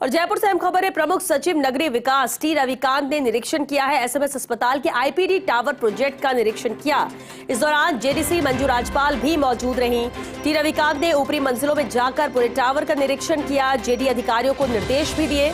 और जयपुर से अहम खबर है। प्रमुख सचिव नगरीय विकास टी रविकांत ने निरीक्षण किया है। एसएमएस अस्पताल के आईपीडी टावर प्रोजेक्ट का निरीक्षण किया। इस दौरान जेडीसी मंजू राजपाल भी मौजूद रहीं। टी रविकांत ने ऊपरी मंजिलों में जाकर पूरे टावर का निरीक्षण किया। जेडी अधिकारियों को निर्देश भी दिए।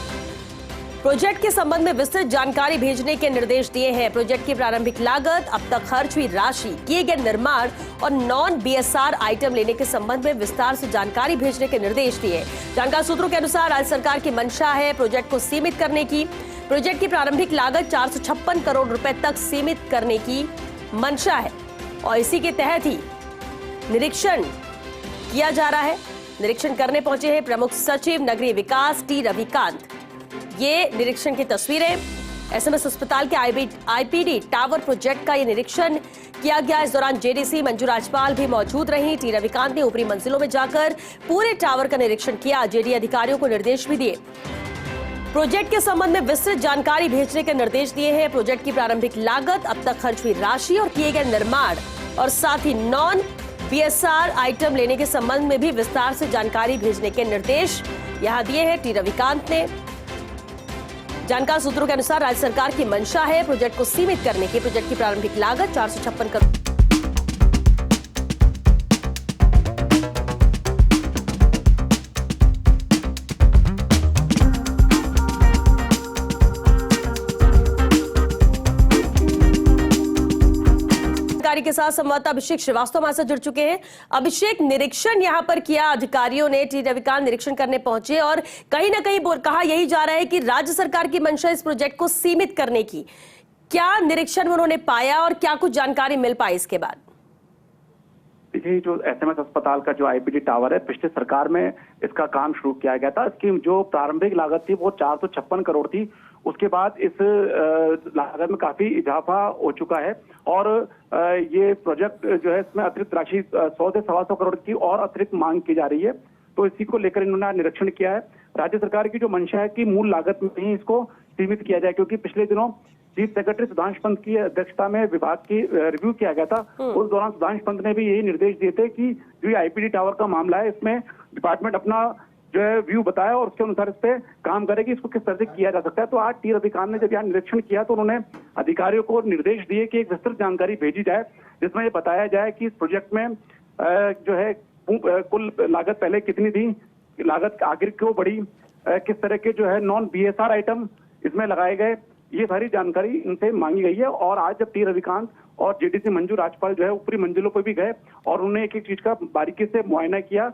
प्रोजेक्ट के संबंध में विस्तृत जानकारी भेजने के निर्देश दिए हैं। प्रोजेक्ट की प्रारंभिक लागत, अब तक खर्च हुई राशि, किए गए निर्माण और नॉन बीएसआर आइटम लेने के संबंध में विस्तार से जानकारी भेजने के निर्देश दिए। जानकारी सूत्रों के अनुसार राज्य सरकार की मंशा है प्रोजेक्ट को सीमित करने की। प्रोजेक्ट की प्रारंभिक लागत 456 करोड़ रुपए तक सीमित करने की मंशा है और इसी के तहत ही निरीक्षण किया जा रहा है। निरीक्षण करने पहुंचे हैं प्रमुख सचिव नगरीय विकास टी रविकांत। ये निरीक्षण की तस्वीरें। एसएमएस अस्पताल के आईपीडी टावर प्रोजेक्ट का ये निरीक्षण किया गया। इस दौरान जेडीसी मंजू राजपाल भी मौजूद रहीं। टी रविकांत ने ऊपरी मंजिलों में जाकर पूरे टावर का निरीक्षण किया। जेडी अधिकारियों को निर्देश भी दिए। प्रोजेक्ट के संबंध में विस्तृत जानकारी भेजने के निर्देश दिए हैं। प्रोजेक्ट की प्रारंभिक लागत, अब तक खर्च हुई राशि और किए गए निर्माण और साथ ही नॉन बीएसआर आइटम लेने के संबंध में भी विस्तार से जानकारी भेजने के निर्देश यहां दिए हैं टी रविकांत ने। जानकारी सूत्रों के अनुसार राज्य सरकार की मंशा है प्रोजेक्ट को सीमित करने की। प्रोजेक्ट की प्रारंभिक लागत 456 करोड़। जानकारी के साथ संवाददाता अभिषेक श्रीवास्तव हमारे साथ जुड़ चुके हैं। अभिषेक, निरीक्षण यहां पर किया अधिकारियों ने, टी रविकांत निरीक्षण करने पहुंचे और कहीं ना कहीं कहा यही जा रहा है कि राज्य सरकार की मंशा इस प्रोजेक्ट को सीमित करने की। क्या निरीक्षण में उन्होंने पाया और क्या कुछ जानकारी मिल पाई इसके बाद? देखिए, जो एसएमएस अस्पताल का जो आईपीडी टावर है, पिछले सरकार में इसका काम शुरू किया गया था। इसकी जो प्रारंभिक लागत थी वो 456 करोड़ थी। उसके बाद इस लागत में काफी इजाफा हो चुका है और ये प्रोजेक्ट जो है इसमें अतिरिक्त राशि 100 से 125 करोड़ की और अतिरिक्त मांग की जा रही है। तो इसी को लेकर इन्होंने निरीक्षण किया है। राज्य सरकार की जो मंशा है कि मूल लागत में ही इसको सीमित किया जाए, क्योंकि पिछले दिनों चीफ सेक्रेटरी सुधांशु पंत की अध्यक्षता में विभाग की रिव्यू किया गया था। उस दौरान सुधांशु पंत ने भी यही निर्देश दिए थे कि जो आईपीडी टावर का मामला है इसमें डिपार्टमेंट अपना जो है व्यू बताया और उसके अनुसार इस पे काम करेगी, इसको किस तरह से किया जा सकता है। तो आज टी रविकांत ने जब यहाँ निरीक्षण किया तो उन्होंने अधिकारियों को निर्देश दिए कि एक विस्तृत जानकारी भेजी जाए जिसमें ये बताया जाए कि इस प्रोजेक्ट में जो है कुल लागत पहले कितनी थी, लागत आखिर क्यों बढ़ी, किस तरह के जो है नॉन बीएसआर आइटम इसमें लगाए गए, ये सारी जानकारी इनसे मांगी गई है। और आज जब टी रविकांत और जेडीसी मंजू राजपाल जो है ऊपरी मंजिलों पर भी गए और उन्होंने एक एक चीज का बारीकी से मुआयना किया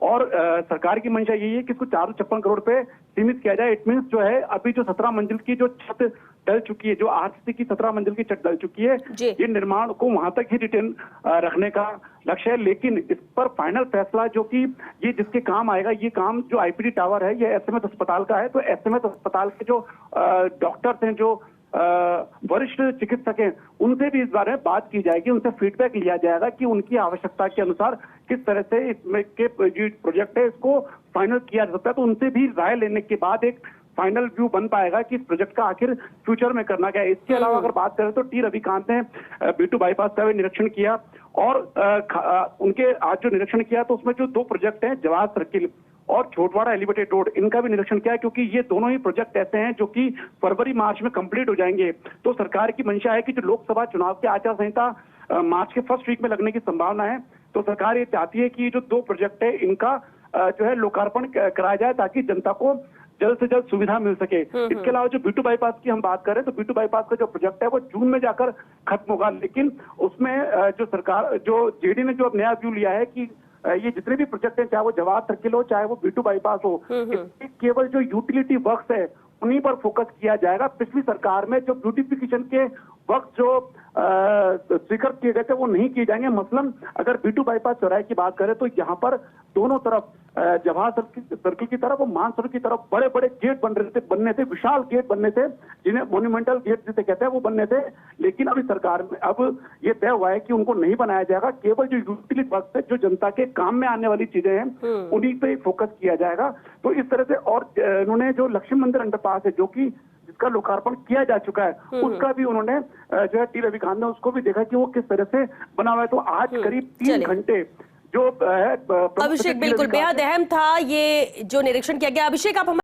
और सरकार की मंशा यही है कि इसको 456 करोड़ पे सीमित किया जाए। इट मीन्स जो है अभी जो 17 मंजिल की जो छत डल चुकी है, जो आरसीसी की 17 मंजिल की छत डल चुकी है, ये निर्माण को वहां तक ही रिटेन रखने का लक्ष्य है। लेकिन इस पर फाइनल फैसला जो कि ये जिसके काम आएगा, ये काम जो आईपीडी टावर है ये एसएमएस अस्पताल का है। तो एसएमएस अस्पताल के जो डॉक्टर्स हैं, जो वरिष्ठ चिकित्सक हैं, उनसे भी इस बारे में बात की जाएगी, उनसे फीडबैक लिया जाएगा कि उनकी आवश्यकता के अनुसार किस तरह से इसमें के जो प्रोजेक्ट है इसको फाइनल किया जा सकता है। तो उनसे भी राय लेने के बाद एक फाइनल व्यू बन पाएगा कि इस प्रोजेक्ट का आखिर फ्यूचर में करना क्या है। इसके अलावा अगर बात करें तो टी रविकांत ने B2 बाईपास का भी निरीक्षण किया और उनके आज जो निरीक्षण किया तो उसमें जो 2 प्रोजेक्ट हैं, जवाहर सर्किल और छोटवाड़ा एलिवेटेड रोड, इनका भी निरीक्षण किया, क्योंकि ये दोनों ही प्रोजेक्ट ऐसे हैं जो कि फरवरी मार्च में कंप्लीट हो जाएंगे। तो सरकार की मंशा है कि जो लोकसभा चुनाव की आचार संहिता मार्च के फर्स्ट वीक में लगने की संभावना है, तो सरकार ये चाहती है कि जो 2 प्रोजेक्ट है इनका जो है लोकार्पण कराया जाए ताकि जनता को जल्द से जल्द सुविधा मिल सके। इसके अलावा जो B2 बाईपास की हम बात करें तो B2 बाईपास का जो प्रोजेक्ट है वो जून में जाकर खत्म होगा। लेकिन उसमें जो सरकार, जो जेडी ने जो अब नया व्यू लिया है कि ये जितने भी प्रोजेक्ट हैं, चाहे वो जवाहर सर्किल हो, चाहे वो B2 बाईपास हो, केवल जो यूटिलिटी वर्क्स है उन्हीं पर फोकस किया जाएगा। पिछली सरकार में जो ब्यूटिफिकेशन के वर्क जो स्वीकृत किए गए थे वो नहीं किए जाएंगे। मसलन अगर B2 बाईपास चौराहे की बात करें तो यहाँ पर दोनों तरफ जवाहर सर्किल की तरफ और मानसरोवर की तरफ बड़े बड़े गेट बनने थे, विशाल गेट बनने थे, जिन्हें मोन्यूमेंटल गेट जिसे कहते हैं वो बनने थे। लेकिन अभी सरकार में अब ये तय हुआ है कि उनको नहीं बनाया जाएगा। केवल जो यूटिलिटी वर्क है, जो जनता के काम में आने वाली चीजें हैं, उन्हीं पे फोकस किया जाएगा। तो इस तरह से और इन्होंने जो लक्ष्मी मंदिर अंडरपास है जो कि जिसका लोकार्पण किया जा चुका है, उसका भी उन्होंने जो है टी रविकांत ने उसको भी देखा कि वो किस तरह से बना हुआ है। तो आज करीब 3 घंटे जो है अभिषेक, बिल्कुल बेहद अहम था ये जो निरीक्षण किया गया। अभिषेक, आप